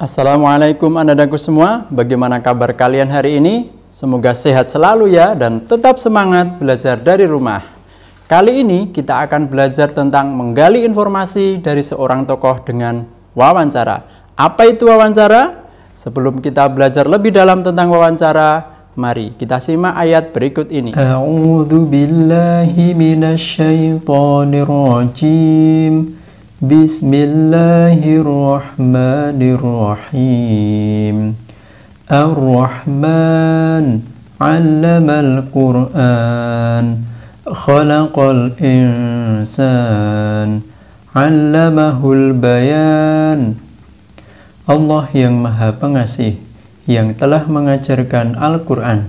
Assalamualaikum anak-anakku semua, bagaimana kabar kalian hari ini? Semoga sehat selalu ya dan tetap semangat belajar dari rumah. Kali ini kita akan belajar tentang menggali informasi dari seorang tokoh dengan wawancara. Apa itu wawancara? Sebelum kita belajar lebih dalam tentang wawancara, mari kita simak ayat berikut ini. A'udzu billahi minasy syaithanir rajim. Bismillahirrahmanirrahim. Ar-Rahman 'allamal Qur'an. Khalaqal insan. 'allamahul bayan. Allah yang Maha Pengasih, yang telah mengajarkan Al-Quran.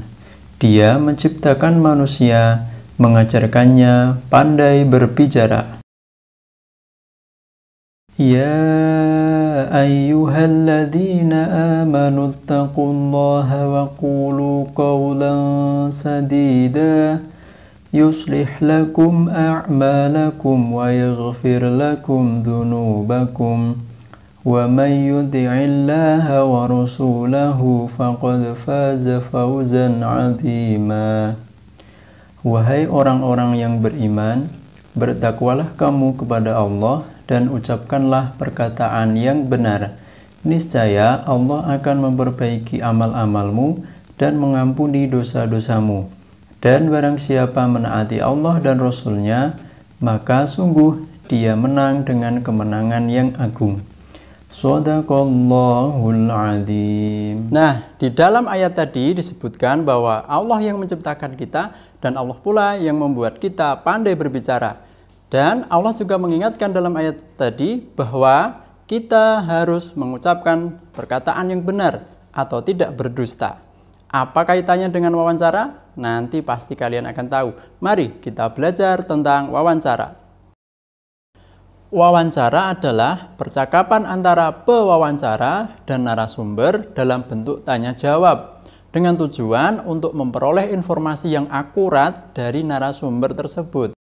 Dia menciptakan manusia, mengajarkannya pandai berbicara. Ya ayyuhalladzina amanu taqullaha wa qulu qawlan sadida yuslih lakum a'malakum wa yaghfir lakum dhunubakum wa may yuti'illaha wa rasulahu faqad faza fawzan 'azima. Wahai orang-orang yang beriman, bertakwalah kamu kepada Allah dan ucapkanlah perkataan yang benar. Niscaya Allah akan memperbaiki amal-amalmu dan mengampuni dosa-dosamu. Dan barang siapa menaati Allah dan Rasul-Nya, maka sungguh dia menang dengan kemenangan yang agung. Shadaqallahul azim. Nah, di dalam ayat tadi disebutkan bahwa Allah yang menciptakan kita dan Allah pula yang membuat kita pandai berbicara. Dan Allah juga mengingatkan dalam ayat tadi bahwa kita harus mengucapkan perkataan yang benar atau tidak berdusta. Apa kaitannya dengan wawancara? Nanti pasti kalian akan tahu. Mari kita belajar tentang wawancara. Wawancara adalah percakapan antara pewawancara dan narasumber dalam bentuk tanya jawab dengan tujuan untuk memperoleh informasi yang akurat dari narasumber tersebut.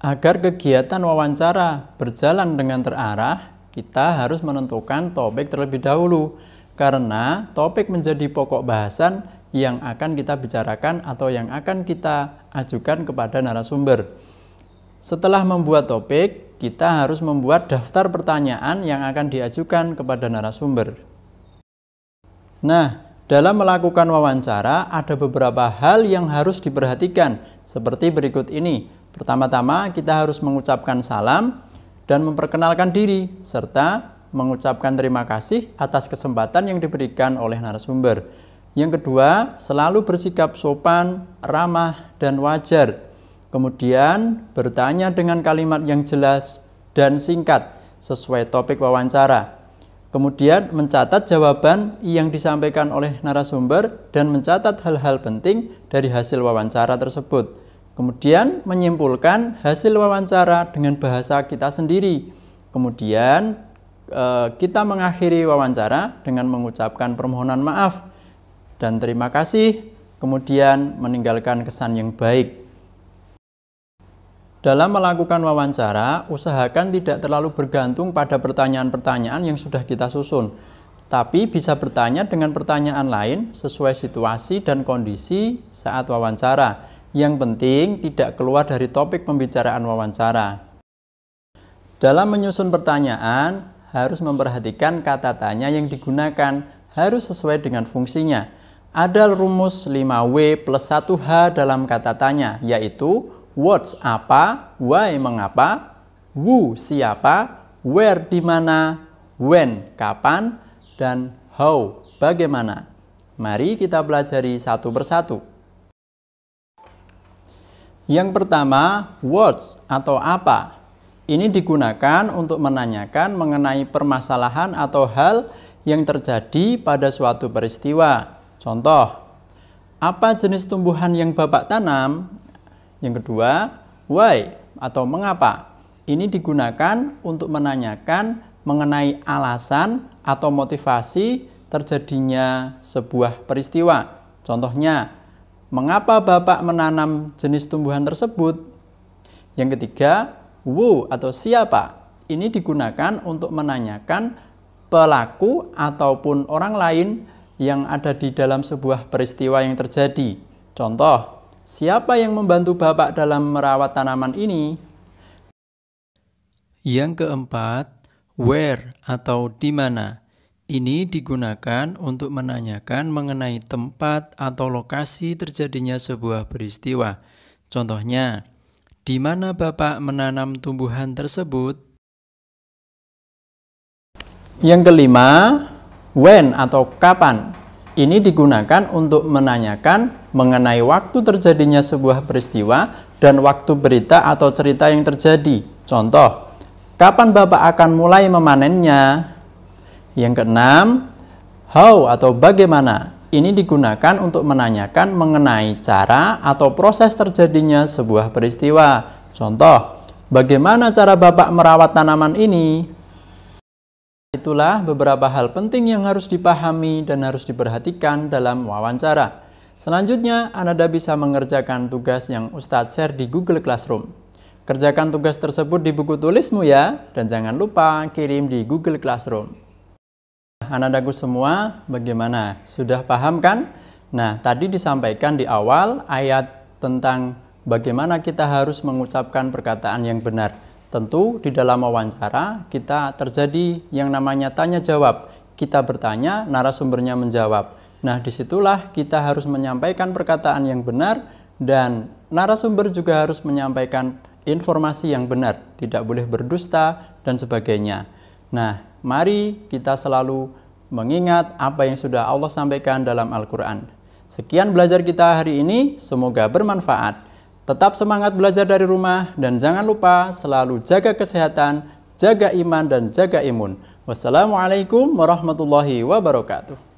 Agar kegiatan wawancara berjalan dengan terarah, kita harus menentukan topik terlebih dahulu, karena topik menjadi pokok bahasan yang akan kita bicarakan atau yang akan kita ajukan kepada narasumber. Setelah membuat topik, kita harus membuat daftar pertanyaan yang akan diajukan kepada narasumber. Nah, dalam melakukan wawancara ada beberapa hal yang harus diperhatikan, seperti berikut ini. Pertama-tama kita harus mengucapkan salam dan memperkenalkan diri, serta mengucapkan terima kasih atas kesempatan yang diberikan oleh narasumber. Yang kedua, selalu bersikap sopan, ramah, dan wajar. Kemudian, bertanya dengan kalimat yang jelas dan singkat sesuai topik wawancara. Kemudian, mencatat jawaban yang disampaikan oleh narasumber dan mencatat hal-hal penting dari hasil wawancara tersebut. Kemudian, menyimpulkan hasil wawancara dengan bahasa kita sendiri. Kemudian, kita mengakhiri wawancara dengan mengucapkan permohonan maaf dan terima kasih, kemudian meninggalkan kesan yang baik. Dalam melakukan wawancara, usahakan tidak terlalu bergantung pada pertanyaan-pertanyaan yang sudah kita susun, tapi bisa bertanya dengan pertanyaan lain sesuai situasi dan kondisi saat wawancara. Yang penting tidak keluar dari topik pembicaraan wawancara. Dalam menyusun pertanyaan, harus memperhatikan kata tanya yang digunakan, harus sesuai dengan fungsinya. Ada rumus 5W plus 1H dalam kata tanya, yaitu what apa, why mengapa, who siapa, where di mana, when kapan, dan how bagaimana. Mari kita pelajari satu persatu. Yang pertama, what atau apa. Ini digunakan untuk menanyakan mengenai permasalahan atau hal yang terjadi pada suatu peristiwa. Contoh, apa jenis tumbuhan yang Bapak tanam? Yang kedua, why atau mengapa. Ini digunakan untuk menanyakan mengenai alasan atau motivasi terjadinya sebuah peristiwa. Contohnya, mengapa Bapak menanam jenis tumbuhan tersebut? Yang ketiga, who atau siapa. Ini digunakan untuk menanyakan pelaku ataupun orang lain yang ada di dalam sebuah peristiwa yang terjadi. Contoh, siapa yang membantu Bapak dalam merawat tanaman ini? Yang keempat, where atau di mana. Ini digunakan untuk menanyakan mengenai tempat atau lokasi terjadinya sebuah peristiwa. Contohnya, di mana Bapak menanam tumbuhan tersebut? Yang kelima, when atau kapan. Ini digunakan untuk menanyakan mengenai waktu terjadinya sebuah peristiwa dan waktu berita atau cerita yang terjadi. Contoh, kapan Bapak akan mulai memanennya? Yang keenam, how atau bagaimana. Ini digunakan untuk menanyakan mengenai cara atau proses terjadinya sebuah peristiwa. Contoh, bagaimana cara Bapak merawat tanaman ini? Itulah beberapa hal penting yang harus dipahami dan harus diperhatikan dalam wawancara. Selanjutnya, Anda bisa mengerjakan tugas yang Ustadz share di Google Classroom. Kerjakan tugas tersebut di buku tulismu ya, dan jangan lupa kirim di Google Classroom. Anak-anakku semua, bagaimana? Sudah paham kan? Nah, tadi disampaikan di awal ayat tentang bagaimana kita harus mengucapkan perkataan yang benar. Tentu di dalam wawancara kita terjadi yang namanya tanya jawab. Kita bertanya, narasumbernya menjawab. Nah, disitulah kita harus menyampaikan perkataan yang benar dan narasumber juga harus menyampaikan informasi yang benar. Tidak boleh berdusta dan sebagainya. Nah, mari kita selalu mengingat apa yang sudah Allah sampaikan dalam Al-Quran. Sekian belajar kita hari ini, semoga bermanfaat. Tetap semangat belajar dari rumah dan jangan lupa selalu jaga kesehatan, jaga iman dan jaga imun. Wassalamualaikum warahmatullahi wabarakatuh.